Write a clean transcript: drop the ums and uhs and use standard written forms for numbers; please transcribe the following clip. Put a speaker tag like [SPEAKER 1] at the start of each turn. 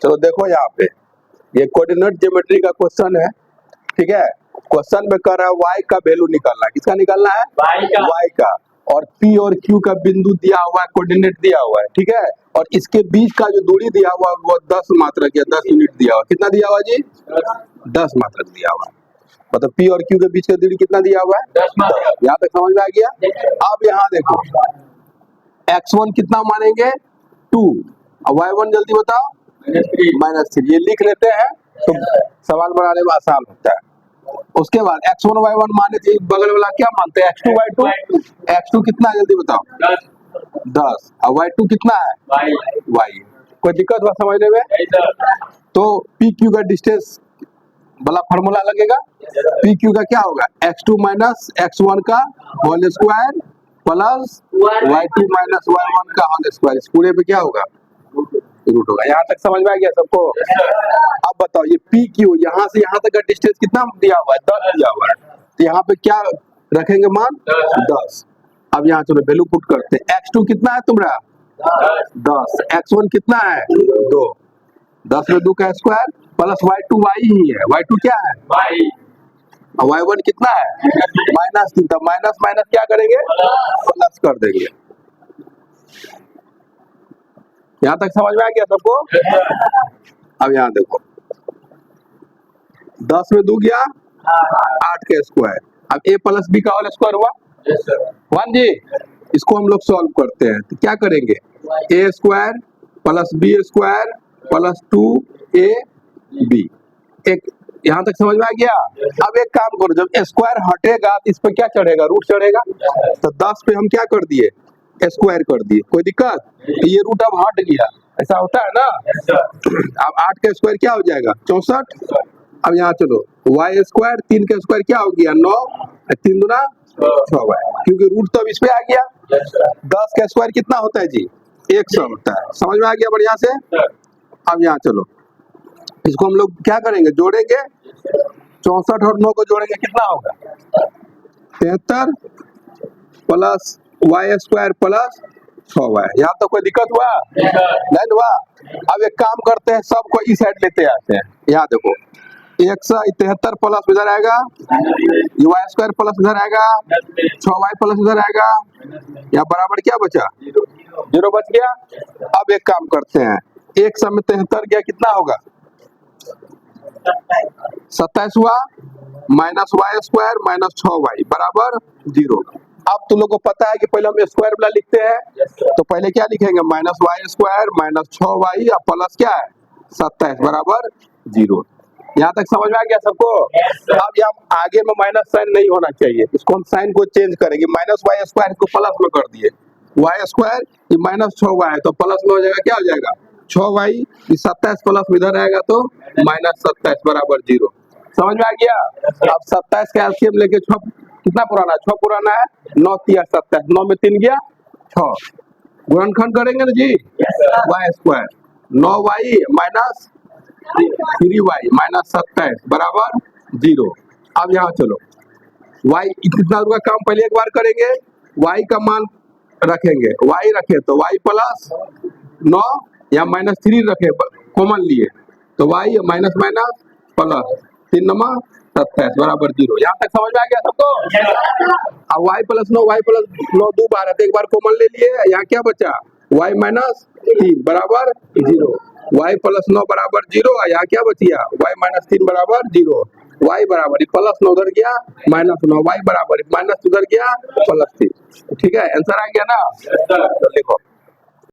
[SPEAKER 1] चलो देखो यहाँ पे ये कोऑर्डिनेट ज्योमेट्री का क्वेश्चन है, ठीक है। क्वेश्चन में कर रहा है y का वैल्यू निकालना है। किसका निकालना है? y का। और p और q का बिंदु दिया हुआ है, कोऑर्डिनेट दिया हुआ है, ठीक है। और इसके बीच का जो दूरी दिया हुआ है वो 10 मात्रक या 10 यूनिट दिया हुआ है। कितना दिया हुआ है जी? 10 मात्रक दिया हुआ है। मतलब p और q के बीच का दूरी कितना दिया हुआ है? 10 मात्रक। यहाँ तक समझ में आ गया? अब यहाँ देखो x1 कितना मानेंगे? 2। अब y1 जल्दी बताओ? -3। ये लिख लेते हैं तो सवाल बनाने में आसान होता है। उसके बाद x1 y1 माने थे, बगल वाला क्या मानते हैं? x2 y2। x2 कितना है जल्दी बताओ? 10। और y2 कितना है? y। कोई दिक्कत हुआ समझने में? तो p q का डिस्टेंस वाला फार्मूला लगेगा। p q का क्या होगा? x2 माइनस x1 का whole square plus y2 minus y1 का होल स्क्वायर। इस पूरे पे क्या होगा? रूट होगा। यहाँ तक समझ में आ गया सबको? अब बताओ ये पी क्यू यहाँ से यहाँ तक का डिस्टेंस कितना दिया हुआ है? 10 दिया हुआ है। तो यहाँ पे क्या रखेंगे मान? 10। अब यहाँ चलो वैल्यू पुट करते हैं। x2 कितना है तुम्हारा? 10। x1 कितना है? 2। 10 में 2 का स्क्वायर प्लस y2 y ही है। y2 क्या है? और y1 कितना है? -3। तो माइनस माइनस क्या करेंगे? प्लस कर देंगे। यहाँ तक समझ में आ गया सबको? अब यहाँ देखो 10 में 2 गया 8 का स्क्वायर। अब a प्लस बी का होल स्क्वायर हुआ 1 जी। इसको हम लोग सॉल्व करते हैं तो क्या करेंगे? a square plus b square plus 2ab। एक यहाँ तक समझ में आ गया? अब एक काम करो, जब स्क्वायर हटेगा तो इस पर क्या चढ़ेगा? रूट चढ़ेगा। तो 10 पे हम क्या कर दिए? स्क्वायर कर दिए। कोई दिक्कत? तो ये रूट अब हट गया। ऐसा होता है ना? अब 8 का स्क्वायर क्या हो जाएगा? 64। अब यहाँ चलो y स्क्वायर 3 का स्क्वायर क्या हो गया? 9। 3 दूना 6y, क्योंकि रूट तो अब इस पे आ गया। 10 का स्क्वायर कितना होता है जी? 100 होता है। समझ में आ गया बढ़िया से? अब यहाँ चलो इसको हम लोग क्या करेंगे? जोड़ेंगे। 64 और 9 को जोड़ेंगे कितना होगा? 73 plus y square plus 6y। यहाँ तो कोई दिक्कत हुआ? नहीं हुआ। अब एक काम करते हैं, सबको इस साइड लेते आते हैं। यहाँ देखो 173 प्लस इधर आएगा, y स्क्वायर प्लस इधर आएगा, 6y प्लस इधर आएगा। यहाँ बराबर क्या बचा? 0 बच गया। अब एक काम करते हैं, 1 में 73 गया कितना होगा? 27 हुआ minus y square minus 6y बराबर 0। अब तुम लोग को पता है कि पहले हम स्क्वायर वाला लिखते हैं, तो पहले क्या लिखेंगे? Minus y square minus 6y और प्लस क्या है? 27 बराबर 0। यहाँ तक समझ में आ गया सबको? अब यहाँ आगे में माइनस साइन नहीं होना चाहिए, इसको हम साइन को चेंज करेंगे। माइनस y स्क्वायर को प्लस में कर दिए, y स्क्वायर ये माइनस 6y है तो प्लस में हो जाएगा, क्या हो जाएगा? 6y। 27 प्लस में इधर आएगा तो माइनस 27 बराबर 0। समझ में आ गया? अब 27 का एलसीएम लेके 6 कितना पुराना है? 6 पुराना है। 9 तिया 27, 9 में 3 गया 6। गुणनखंड करेंगे ना जी? y square 9y minus 3y minus 27 बराबर 0। अब यहाँ चलो y कितना का काम पहले एक बार करेंगे, y का मान रखेंगे, y रखे तो y प्लस 9 या माइनस 3 रखे कॉमन लिए तो y माइनस माइनस प्लस 3 नमा 27 बराबर 0। यहाँ तक समझ में आ गया सबको? अब y प्लस 9 दो बार है तो एक बार कॉमन ले लिए। यहाँ क्या बचा? y माइनस 3 बराबर 0। y प्लस 9 बराबर 0। यहाँ क्या बचिया? y माइनस 3 बराबर 0। y बराबर प्लस 9 उधर गया माइनस 9, y बराबर माइनस उधर गया प्लस 3। ठीक है, आंसर आ गया ना? तो लिखो